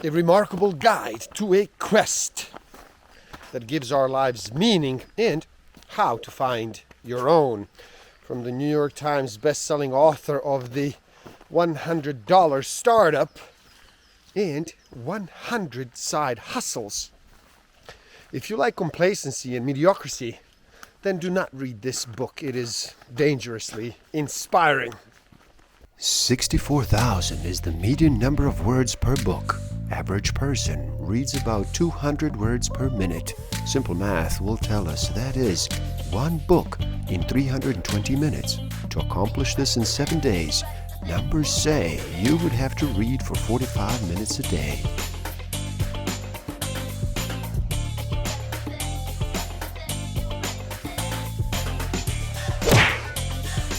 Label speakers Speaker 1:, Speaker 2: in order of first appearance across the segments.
Speaker 1: a remarkable guide to a quest that gives our lives meaning and how to find your own. From the New York Times best-selling author of the $100 Startup and 100 Side Hustles. If you like complacency and mediocrity, then do not read this book. It is dangerously inspiring.
Speaker 2: 64,000 is the median number of words per book. Average person reads about 200 words per minute. Simple math will tell us that is one book in 320 minutes. To accomplish this in 7 days, numbers say you would have to read for 45 minutes a day.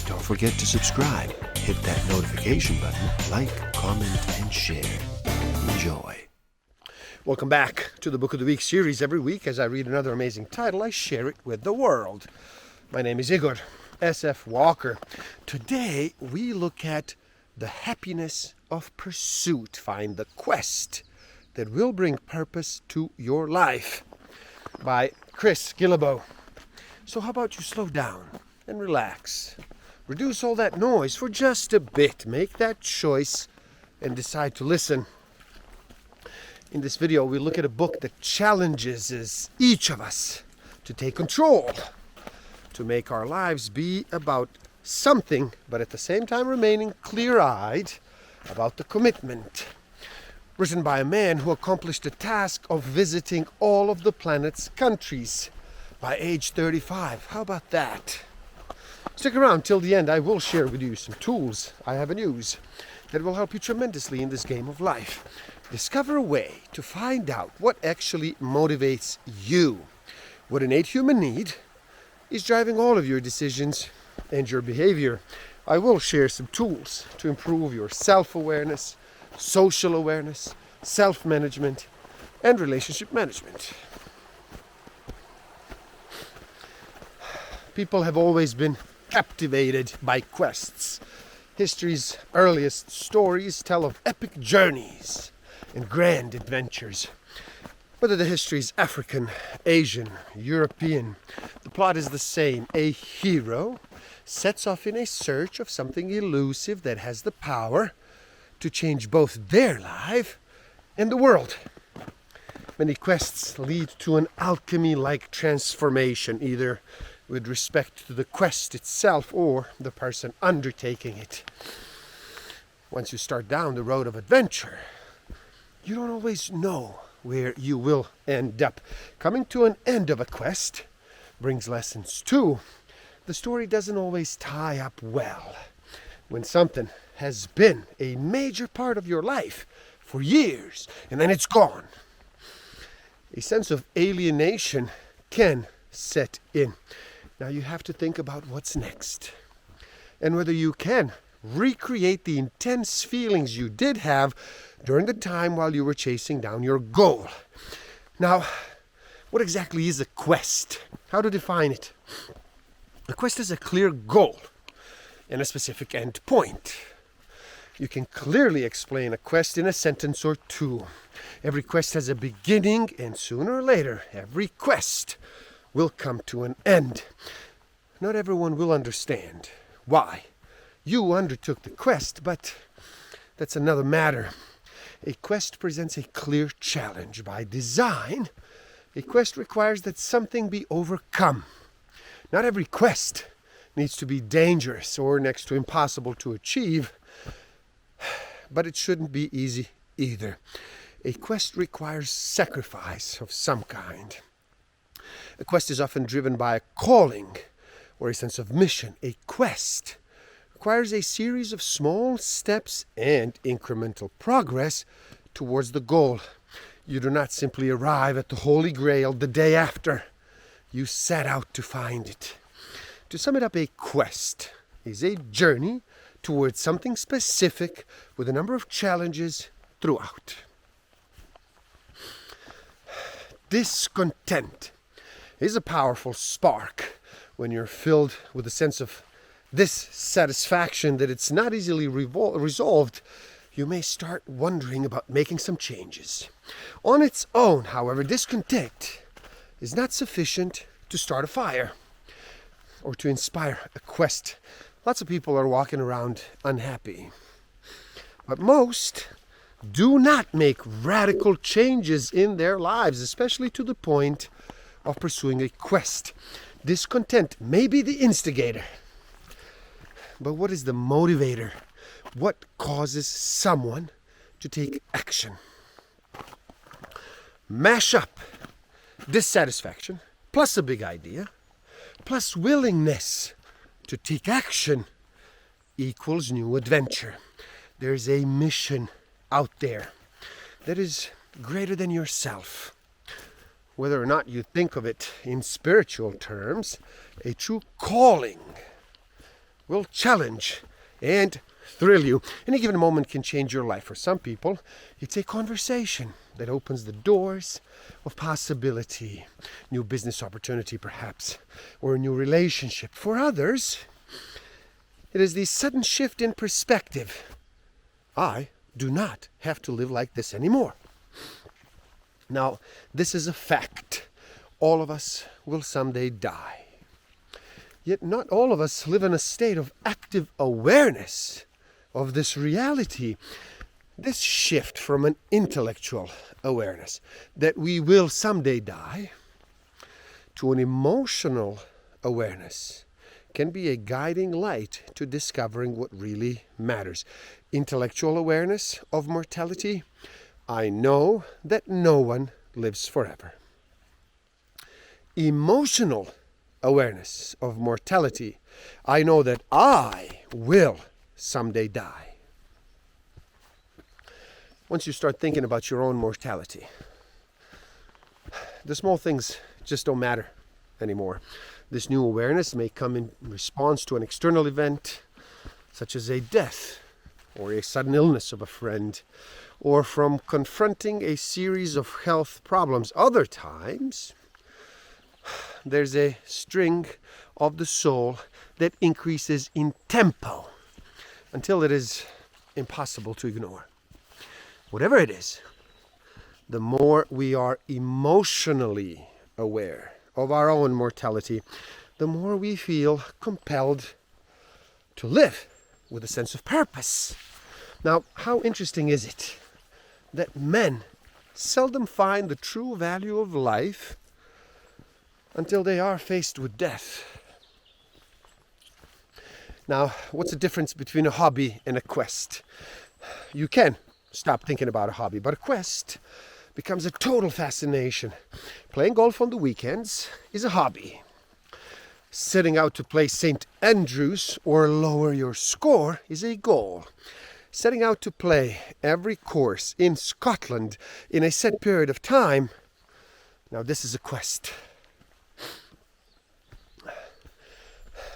Speaker 2: Don't forget to subscribe. Hit that notification button, like, comment, and share. Enjoy.
Speaker 1: Welcome back to the Book of the Week series. Every week as I read another amazing title, I share it with the world. My name is Igor S.F. Walker. Today we look at the happiness of pursuit. Find the quest that will bring purpose to your life by Chris Guillebeau. So how about you slow down and relax? Reduce all that noise for just a bit. Make that choice and decide to listen. In this video, we look at a book that challenges each of us to take control, to make our lives be about something, but at the same time remaining clear-eyed about the commitment. Written by a man who accomplished the task of visiting all of the planet's countries by age 35. How about that? Stick around till the end. I will share with you some tools I have and use that will help you tremendously in this game of life. Discover a way to find out what actually motivates you. What innate human need is driving all of your decisions and your behavior. I will share some tools to improve your self-awareness, social awareness, self-management, and relationship management. People have always been captivated by quests. History's earliest stories tell of epic journeys and grand adventures. Whether the history is African, Asian, European, the plot is the same. A hero sets off in a search of something elusive that has the power to change both their life and the world. Many quests lead to an alchemy-like transformation, either with respect to the quest itself or the person undertaking it. Once you start down the road of adventure, you don't always know where you will end up. Coming to an end of a quest brings lessons too. The story doesn't always tie up well. When something has been a major part of your life for years and then it's gone, a sense of alienation can set in. Now you have to think about what's next and whether you can recreate the intense feelings you did have during the time while you were chasing down your goal. Now, what exactly is a quest? How to define it? A quest is a clear goal and a specific end point. You can clearly explain a quest in a sentence or two. Every quest has a beginning, and sooner or later, every quest will come to an end. Not everyone will understand why you undertook the quest, but that's another matter. A quest presents a clear challenge. By design, a quest requires that something be overcome. Not every quest needs to be dangerous or next to impossible to achieve, but it shouldn't be easy either. A quest requires sacrifice of some kind. A quest is often driven by a calling or a sense of mission. A quest requires a series of small steps and incremental progress towards the goal. You do not simply arrive at the Holy Grail the day after. You set out to find it. To sum it up, a quest is a journey towards something specific with a number of challenges throughout. Discontent is a powerful spark when you're filled with a sense of dissatisfaction that it's not easily resolved. you may start wondering about making some changes. On its own, however, discontent is not sufficient to start a fire or to inspire a quest. Lots of people are walking around unhappy. But most do not make radical changes in their lives, especially to the point of pursuing a quest. Discontent may be the instigator, but what is the motivator? What causes someone to take action? Mash up dissatisfaction plus a big idea plus willingness to take action equals new adventure. There's a mission out there that is greater than yourself. Whether or not you think of it in spiritual terms, a true calling will challenge and thrill you. Any given moment can change your life. For some people, it's a conversation that opens the doors of possibility, new business opportunity perhaps, or a new relationship. For others, it is the sudden shift in perspective. I do not have to live like this anymore. Now, this is a fact. All of us will someday die. Yet not all of us live in a state of active awareness of this reality. This shift from an intellectual awareness that we will someday die to an emotional awareness can be a guiding light to discovering what really matters. Intellectual awareness of mortality. I know that no one lives forever. Emotional awareness of mortality. I know that I will someday die. Once you start thinking about your own mortality, the small things just don't matter anymore. This new awareness may come in response to an external event, such as a death or a sudden illness of a friend, or from confronting a series of health problems. Other times, there's a string of the soul that increases in tempo until it is impossible to ignore. Whatever it is, the more we are emotionally aware of our own mortality, the more we feel compelled to live with a sense of purpose. Now, how interesting is it that men seldom find the true value of life until they are faced with death? Now, what's the difference between a hobby and a quest? You can stop thinking about a hobby, but a quest becomes a total fascination. Playing golf on the weekends is a hobby. Setting out to play St. Andrews or lower your score is a goal. Setting out to play every course in Scotland in a set period of time, now this is a quest.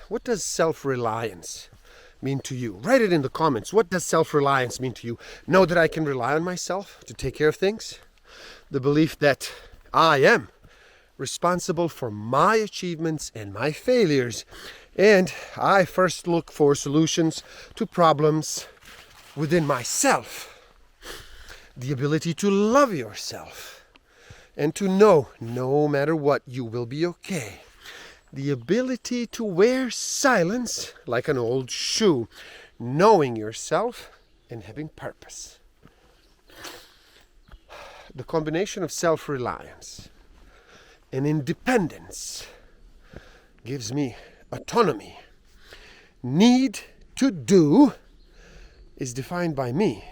Speaker 1: What does self-reliance mean to you? Write it in the comments. What does self-reliance mean to you? Know that I can rely on myself to take care of things. The belief that I am responsible for my achievements and my failures. And I first look for solutions to problems within myself. The ability to love yourself and to know no matter what, you will be okay. The ability to wear silence like an old shoe, knowing yourself and having purpose. The combination of self-reliance and independence gives me autonomy. Need to do is defined by me,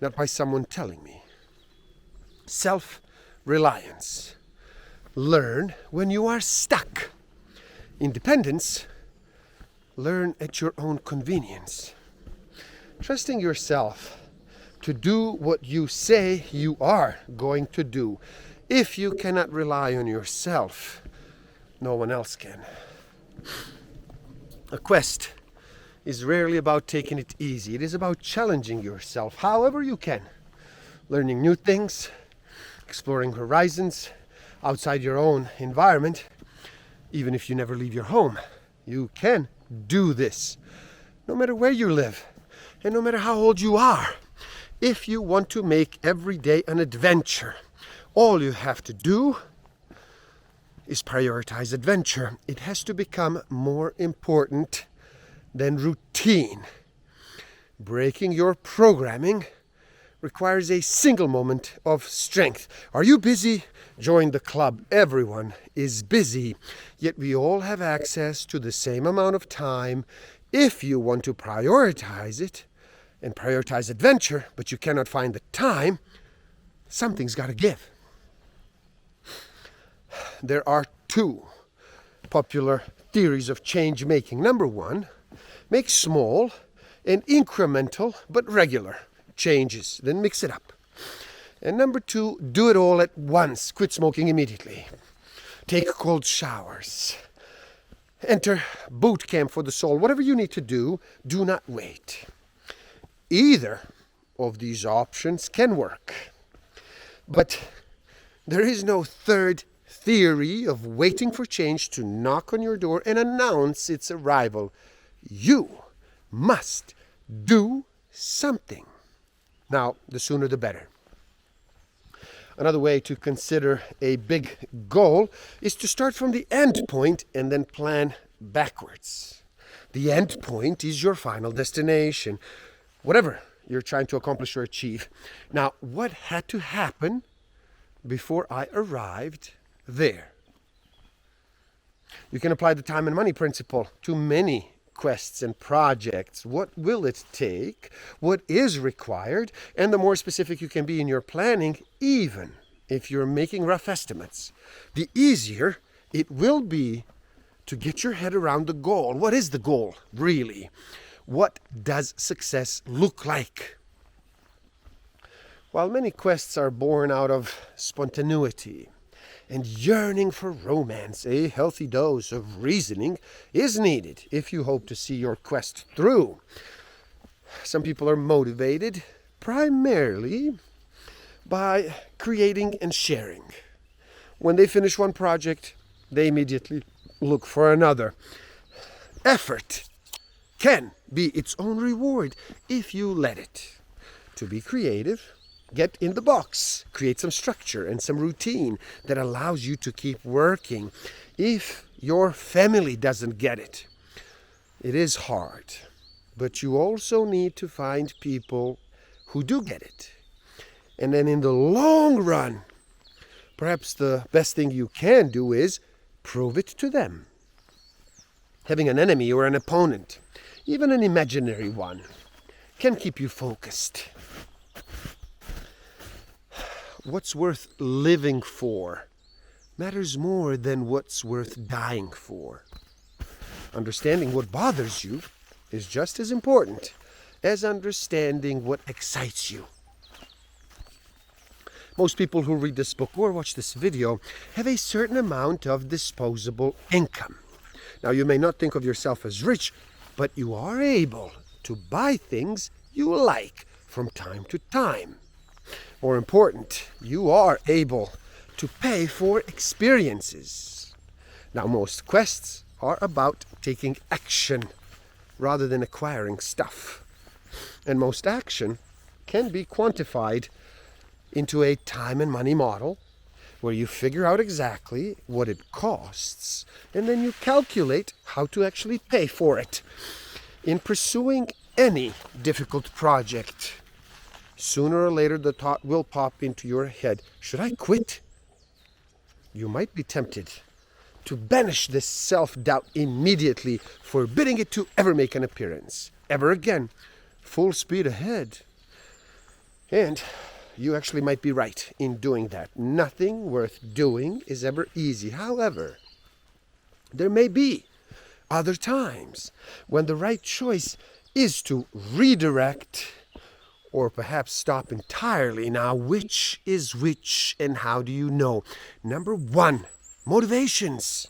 Speaker 1: not by someone telling me. Self-reliance. Learn when you are stuck. Independence. Learn at your own convenience. Trusting yourself to do what you say you are going to do. If you cannot rely on yourself, no one else can. A quest is rarely about taking it easy. It is about challenging yourself however you can. Learning new things, exploring horizons outside your own environment. Even if you never leave your home, you can do this. No matter where you live, and no matter how old you are, If you want to make every day an adventure, all you have to do is prioritize adventure. It has to become more important than routine. Breaking your programming requires a single moment of strength. Are you busy? Join the club. Everyone is busy, yet we all have access to the same amount of time. If you want to prioritize it and prioritize adventure, but you cannot find the time, something's got to give. There are two popular theories of change making. Number one, make small and incremental but regular changes, then mix it up. And number two, do it all at once. Quit smoking immediately. Take cold showers. Enter boot camp for the soul. Whatever you need to do, do not wait. Either of these options can work. But there is no third theory of waiting for change to knock on your door and announce its arrival. You must do something. Now, the sooner the better. Another way to consider a big goal is to start from the end point and then plan backwards. The end point is your final destination, whatever you're trying to accomplish or achieve. Now, what had to happen before I arrived there? You can apply the time and money principle to many quests and projects. What will it take? What is required? And the more specific you can be in your planning, even if you're making rough estimates, the easier it will be to get your head around the goal. What is the goal, really? What does success look like? While many quests are born out of spontaneity and yearning for romance, a healthy dose of reasoning is needed if you hope to see your quest through. Some people are motivated primarily by creating and sharing. When they finish one project, they immediately look for another. Effort can be its own reward if you let it. To be creative, get in the box, create some structure and some routine that allows you to keep working. If your family doesn't get it, it is hard, but you also need to find people who do get it. And then in the long run, perhaps the best thing you can do is prove it to them. Having an enemy or an opponent, even an imaginary one, can keep you focused. What's worth living for matters more than what's worth dying for. Understanding what bothers you is just as important as understanding what excites you. Most people who read this book or watch this video have a certain amount of disposable income. Now, you may not think of yourself as rich, but you are able to buy things you like from time to time. More important, you are able to pay for experiences. Now, most quests are about taking action rather than acquiring stuff. And most action can be quantified into a time and money model where you figure out exactly what it costs and then you calculate how to actually pay for it. In pursuing any difficult project, sooner or later the thought will pop into your head, should I quit? You might be tempted to banish this self-doubt immediately, forbidding it to ever make an appearance, ever again, full speed ahead. And you actually might be right in doing that. Nothing worth doing is ever easy. However, there may be other times when the right choice is to redirect or perhaps stop entirely. Now, which is which and how do you know? Number one, motivations.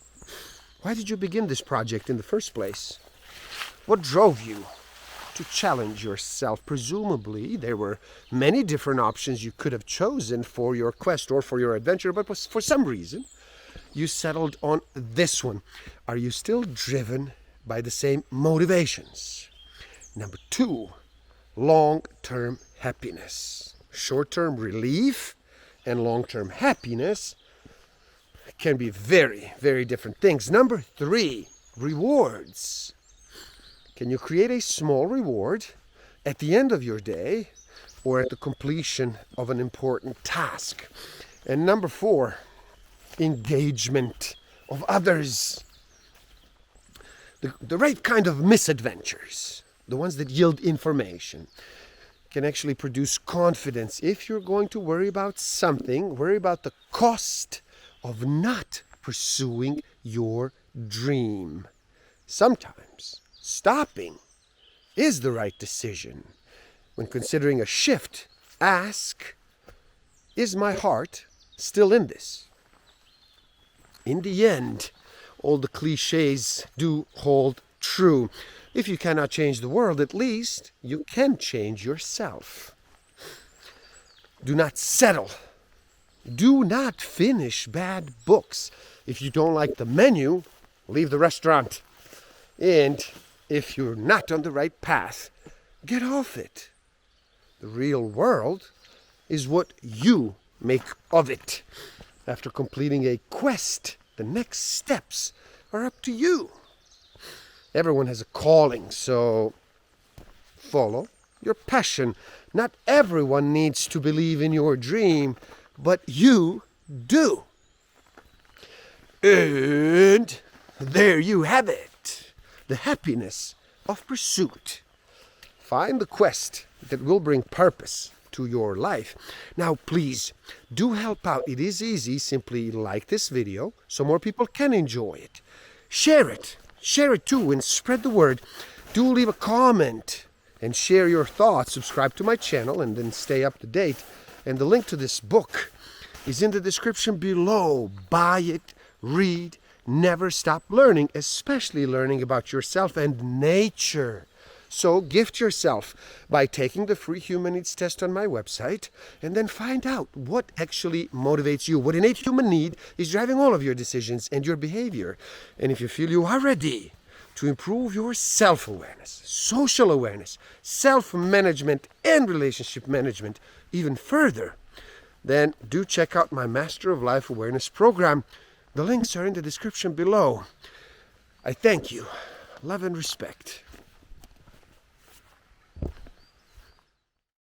Speaker 1: Why did you begin this project in the first place? What drove you to challenge yourself? Presumably, there were many different options you could have chosen for your quest or for your adventure, but for some reason, you settled on this one. Are you still driven by the same motivations? Number two, long-term happiness. Short-term relief and long-term happiness can be very, very different things. Number 3, rewards. Can you create a small reward at the end of your day or at the completion of an important task? And number 4, engagement of others. The right kind of misadventures, the ones that yield information, can actually produce confidence. If you're going to worry about something, worry about the cost of not pursuing your dream. Sometimes stopping is the right decision. When considering a shift, ask, is my heart still in this? In the end, all the cliches do hold true. If you cannot change the world, at least you can change yourself. Do not settle. Do not finish bad books. If you don't like the menu, leave the restaurant. And if you're not on the right path, get off it. The real world is what you make of it. After completing a quest, the next steps are up to you. Everyone has a calling, so follow your passion. Not everyone needs to believe in your dream, but you do. And there you have it. The happiness of pursuit. Find the quest that will bring purpose to your life. Now, please, do help out. It is easy. Simply like this video so more people can enjoy it. Share it. Share it too and spread the word. Do leave a comment and share your thoughts. Subscribe to my channel and then stay up to date. And the link to this book is in the description below. Buy it, read, never stop learning, especially learning about yourself and nature. So gift yourself by taking the free human needs test on my website and then find out what actually motivates you, what innate human need is driving all of your decisions and your behavior. And if you feel you are ready to improve your self-awareness, social awareness, self-management, and relationship management even further, then do check out my Master of Life Awareness program. The links are in the description below. I thank you. Love and respect.